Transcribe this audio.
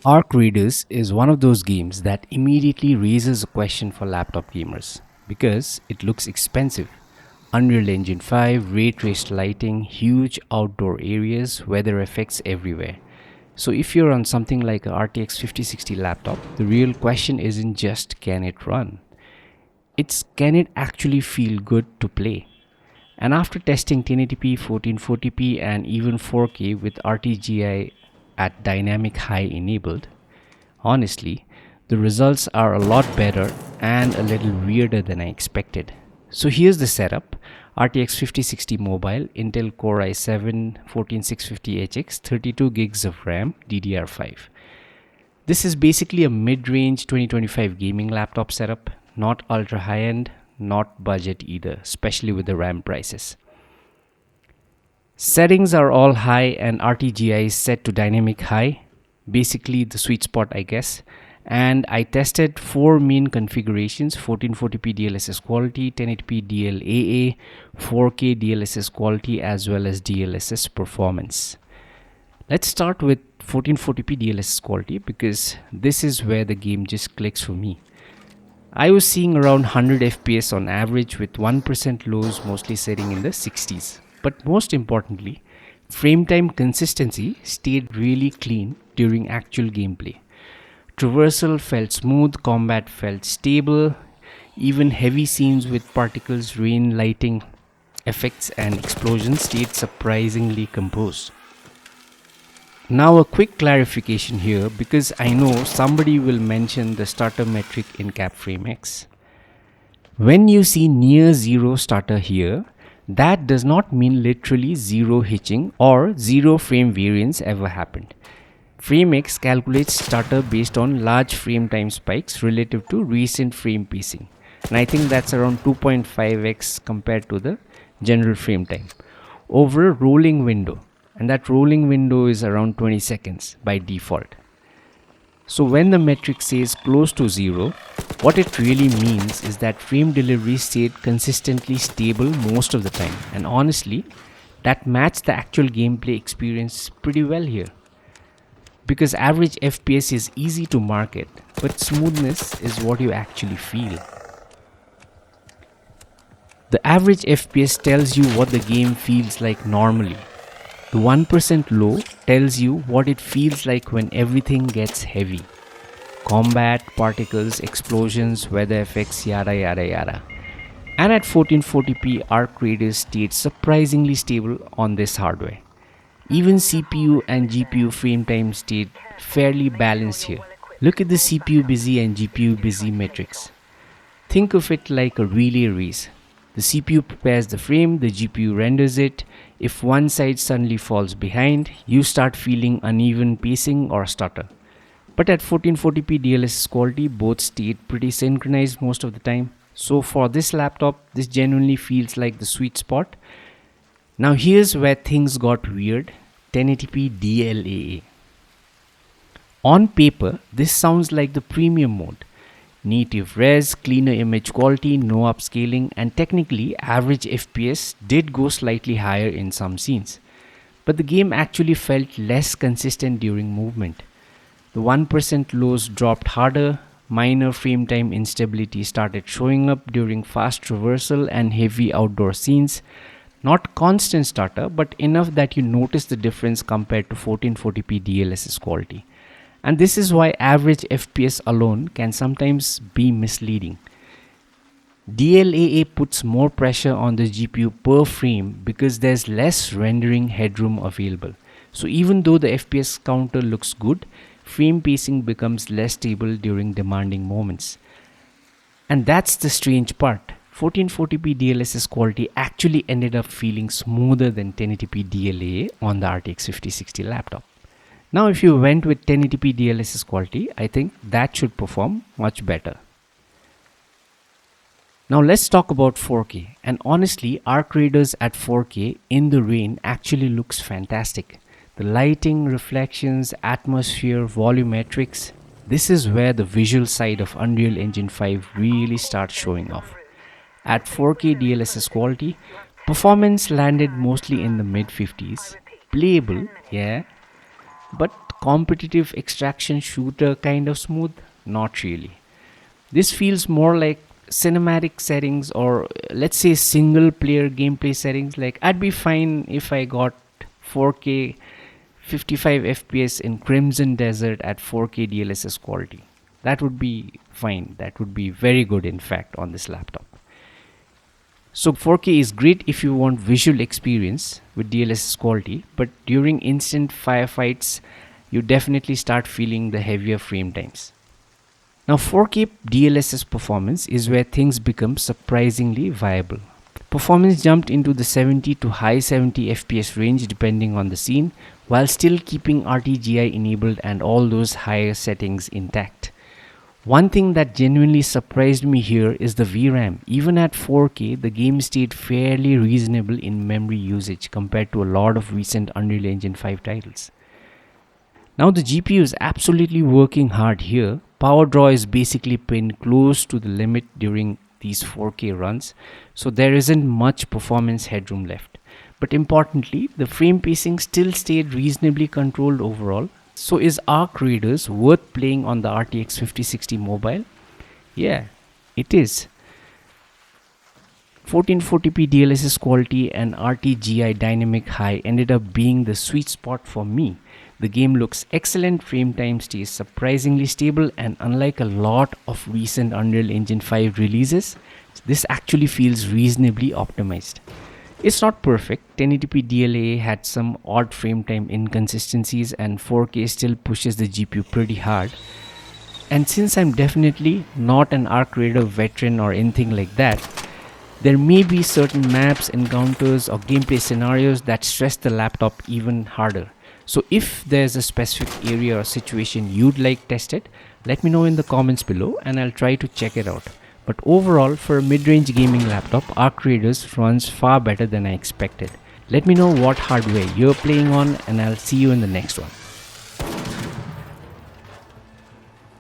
Arc Raiders is one of those games that immediately raises a question for laptop gamers because it looks expensive. Unreal Engine 5, ray traced lighting, huge outdoor areas, weather effects everywhere. So, if you're on something like a RTX 5060 laptop, the real question isn't just can it run, it's can it actually feel good to play. And after testing 1080p, 1440p, and even 4K with RTGI at dynamic high enabled, honestly, the results are a lot better and a little weirder than I expected. So here's the setup. RTX 5060 mobile, Intel Core i7 14650HX, 32 gigs of RAM, DDR5. This is basically a mid-range 2025 gaming laptop setup, not ultra high-end, not budget either, especially with the RAM prices. Settings are all high and RTGI is set to dynamic high, basically the sweet spot I guess. And I tested four main configurations: 1440p DLSS Quality, 1080p DLAA, 4K DLSS Quality, as well as DLSS Performance. Let's start with 1440p DLSS Quality because this is where the game just clicks for me. I was seeing around 100 FPS on average with 1% lows mostly setting in the 60s. But most importantly, frame time consistency stayed really clean during actual gameplay. Traversal felt smooth, combat felt stable, even heavy scenes with particles, rain, lighting, effects, and explosions stayed surprisingly composed. Now, a quick clarification here because I know somebody will mention the stutter metric in CapFrameX. When you see near zero stutter here, that does not mean literally zero hitching or zero frame variance ever happened. FrameX calculates stutter based on large frame time spikes relative to recent frame pacing, and I think that's around 2.5x compared to the general frame time over a rolling window, and that rolling window is around 20 seconds by default. So when the metric says close to zero, what it really means is that frame delivery stayed consistently stable most of the time, and honestly, that matched the actual gameplay experience pretty well here. Because average FPS is easy to market, but smoothness is what you actually feel. The average FPS tells you what the game feels like normally. The 1% low tells you what it feels like when everything gets heavy. Combat, particles, explosions, weather effects, yada yada yada. And at 1440p, Arc Raiders stayed surprisingly stable on this hardware. Even CPU and GPU frame time stayed fairly balanced here. Look at the CPU busy and GPU busy metrics. Think of it like a relay race. The CPU prepares the frame, the GPU renders it. If one side suddenly falls behind, you start feeling uneven pacing or stutter. But at 1440p DLSS Quality, both stayed pretty synchronized most of the time. So for this laptop, this genuinely feels like the sweet spot. Now here's where things got weird: 1080p DLAA. On paper, this sounds like the premium mode. Native res, cleaner image quality, no upscaling, and technically average FPS did go slightly higher in some scenes. But the game actually felt less consistent during movement. The 1% lows dropped harder, minor frame time instability started showing up during fast traversal and heavy outdoor scenes. Not constant stutter, but enough that you notice the difference compared to 1440p DLSS Quality. And this is why average FPS alone can sometimes be misleading. DLAA puts more pressure on the GPU per frame because there's less rendering headroom available. So even though the FPS counter looks good, frame pacing becomes less stable during demanding moments. And that's the strange part. 1440p DLSS Quality actually ended up feeling smoother than 1080p DLAA on the RTX 5060 laptop. Now if you went with 1080p DLSS Quality, I think that should perform much better. Now let's talk about 4K, and honestly, Arc Raiders at 4K in the rain actually looks fantastic. The lighting, reflections, atmosphere, volumetrics, this is where the visual side of Unreal Engine 5 really starts showing off. At 4K DLSS Quality, performance landed mostly in the mid 50s. Playable, yeah, but competitive extraction shooter kind of smooth? Not really. This feels more like cinematic settings, or let's say single player gameplay settings. Like, I'd be fine if I got 4K 55 FPS in Crimson Desert at 4K DLSS quality. That would be fine. That would be very good, in fact, on this laptop. So 4K is great if you want visual experience with DLSS quality, but during instant firefights, you definitely start feeling the heavier frame times. Now 4K DLSS performance is where things become surprisingly viable. Performance jumped into the 70 to high 70 FPS range depending on the scene, while still keeping RTGI enabled and all those higher settings intact. One thing that genuinely surprised me here is the VRAM. Even at 4K, the game stayed fairly reasonable in memory usage compared to a lot of recent Unreal Engine 5 titles. Now the GPU is absolutely working hard here. Power draw is basically pinned close to the limit during these 4K runs, so there isn't much performance headroom left. But importantly, the frame pacing still stayed reasonably controlled overall. So is Arc Raiders worth playing on the RTX 5060 mobile? Yeah, it is. 1440p DLSS quality and RTGI dynamic high ended up being the sweet spot for me. The game looks excellent, frame time stays surprisingly stable, and unlike a lot of recent Unreal Engine 5 releases, this actually feels reasonably optimized. It's not perfect. 1080p DLAA had some odd frame time inconsistencies, and 4K still pushes the GPU pretty hard. And since I'm definitely not an Arc Raider veteran or anything like that, there may be certain maps, encounters, or gameplay scenarios that stress the laptop even harder. So if there's a specific area or situation you'd like tested, let me know in the comments below and I'll try to check it out. But overall, for a mid-range gaming laptop, Arc Raiders runs far better than I expected. Let me know what hardware you're playing on and I'll see you in the next one.